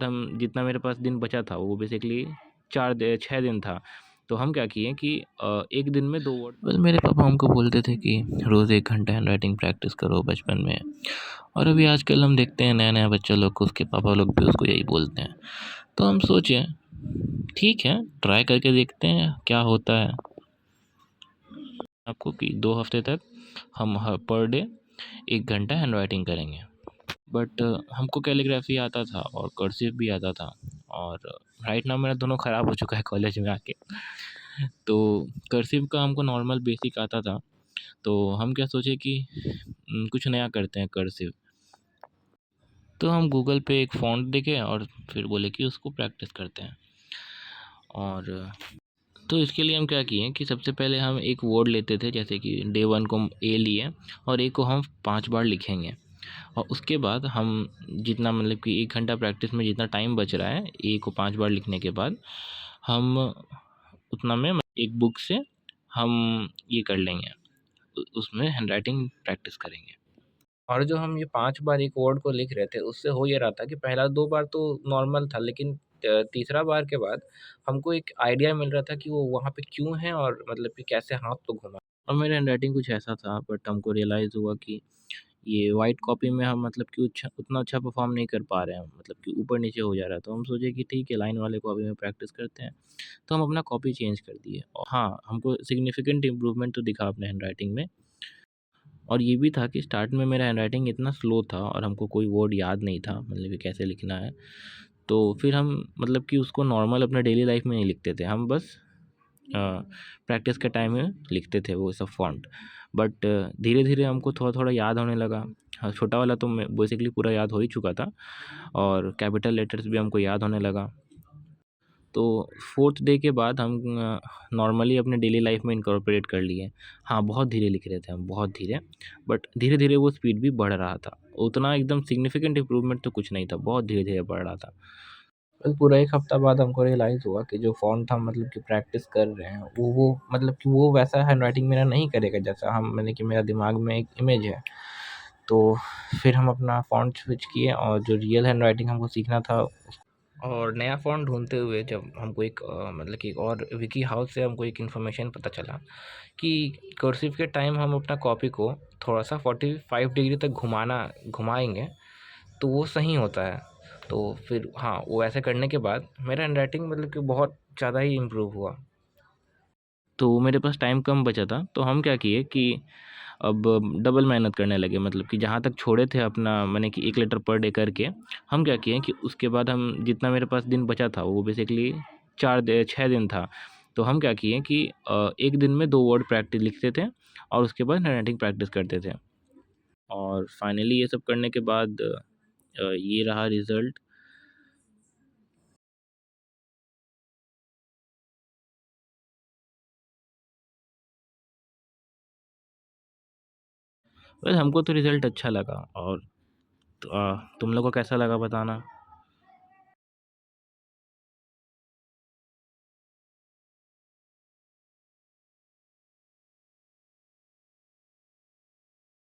हम जितना मेरे पास दिन बचा था वो बेसिकली 6 दिन था। तो हम क्या किए कि एक दिन में 2 वर्ड मेरे पापा हमको बोलते थे कि रोज़ 1 घंटा हैंडराइटिंग प्रैक्टिस करो बचपन में। और अभी आजकल हम देखते हैं नया-नया बच्चा लोग को उसके पापा लोग भी उसको यही बोलते हैं। तो हम सोचे ठीक है, ट्राई करके देखते हैं क्या होता है। आपको कि 2 हफ्ते तक हम पर डे 1 घंटा हैंडराइटिंग करेंगे। बट हमको कैलीग्राफी आता था और कर्सिव भी आता था और राइट नाउ मेरा दोनों ख़राब हो चुका है कॉलेज में आके। तो कर्सिव का हमको नॉर्मल बेसिक आता था, तो हम क्या सोचे कि कुछ नया करते हैं कर्सिव। तो हम गूगल पे एक फ़ॉन्ट देखे और फिर बोले कि उसको प्रैक्टिस करते हैं। और तो इसके लिए हम क्या किए कि सबसे पहले हम एक वर्ड लेते थे, जैसे कि डे 1 को हम ए लिए और ए को हम 5 बार लिखेंगे। और उसके बाद हम जितना मतलब कि 1 घंटा प्रैक्टिस में जितना टाइम बच रहा है, ए को 5 बार लिखने के बाद हम उतना में एक बुक से हम ये कर लेंगे, उसमें हैंडराइटिंग प्रैक्टिस करेंगे। और जो हम ये 5 बार एक वर्ड को लिख रहे थे, उससे हो ये रहा था कि पहला 2 बार तो नॉर्मल था, लेकिन तीसरा बार के बाद हमको एक आइडिया मिल रहा था कि वो वहाँ पे क्यों है और मतलब कि कैसे हाथ को घुमा। और मेरा हैंडराइटिंग कुछ ऐसा था, बट हमको रियलाइज़ हुआ कि ये व्हाइट कॉपी में हम मतलब कि उतना अच्छा परफ़ॉर्म नहीं कर पा रहे हैं, मतलब कि ऊपर-नीचे हो जा रहा है। तो हम सोचे कि ठीक है, लाइन वाले कॉपी में प्रैक्टिस करते हैं। तो हम अपना कॉपी चेंज कर दिए और हाँ, हमको सिग्निफ़िकेंट इम्प्रूवमेंट तो दिखा अपने हैंडराइटिंग में। और ये भी था कि स्टार्ट में मेरा हैंडराइटिंग इतना स्लो था और हमको कोई वर्ड याद नहीं था, मतलब कि कैसे लिखना है। तो फिर हम मतलब कि उसको नॉर्मल अपने डेली लाइफ़ में नहीं लिखते थे, हम बस प्रैक्टिस के टाइम में लिखते थे वो सब फ़ॉन्ट। बट धीरे-धीरे हमको थोड़ा-थोड़ा याद होने लगा। हाँ, छोटा वाला तो मैं बेसिकली पूरा याद हो ही चुका था और कैपिटल लेटर्स भी हमको याद होने लगा। तो 4th डे के बाद हम नॉर्मली अपने डेली लाइफ़ में इनकॉर्पोरेट कर लिए। हाँ, बहुत धीरे लिख रहे थे हम, बहुत धीरे, बट धीरे-धीरे वो स्पीड भी बढ़ रहा था। उतना एकदम सिग्निफ़िकेंट इम्प्रूवमेंट तो कुछ नहीं था, बहुत धीरे-धीरे बढ़ रहा था। बस पूरा 1 हफ़्ता बाद हमको रियलाइज़ हुआ कि जो फ़ॉन्ट हम मतलब कि प्रैक्टिस कर रहे हैं, वो मतलब कि वो वैसा हैंडराइटिंग मेरा नहीं करेगा जैसा हम माने कि मेरा दिमाग में एक इमेज है। तो फिर हम अपना फ़ॉन्ट स्विच किए और जो रियल हैंडराइटिंग हमको सीखना था और नया फ़ॉन्ट ढूँढते हुए जब हमको एक मतलब कि एक और विकी हाउस से हमको एक इन्फॉर्मेशन पता चला कि कर्सिव के टाइम हम अपना कॉपी को थोड़ा-सा 45 डिग्री तक घुमाएँगे, तो वो सही होता है। तो फिर हाँ, वो ऐसे करने के बाद मेरा हैंडराइटिंग मतलब कि बहुत ज़्यादा ही इम्प्रूव हुआ। तो मेरे पास टाइम कम बचा था, तो हम क्या किए कि अब डबल मेहनत करने लगे, मतलब कि जहाँ तक छोड़े थे अपना माने कि 1 लीटर पर डे करके, हम क्या किए कि उसके बाद हम जितना मेरे पास दिन बचा था वो बेसिकली 6 दिन था। तो हम क्या किए कि एक दिन में 2 वर्ड प्रैक्टिस लिखते थे और उसके बाद हैंडराइटिंग प्रैक्टिस करते थे। और फाइनली ये सब करने के बाद ये रहा रिज़ल्ट। हमको तो रिज़ल्ट अच्छा लगा और तुम लोग को कैसा लगा बताना।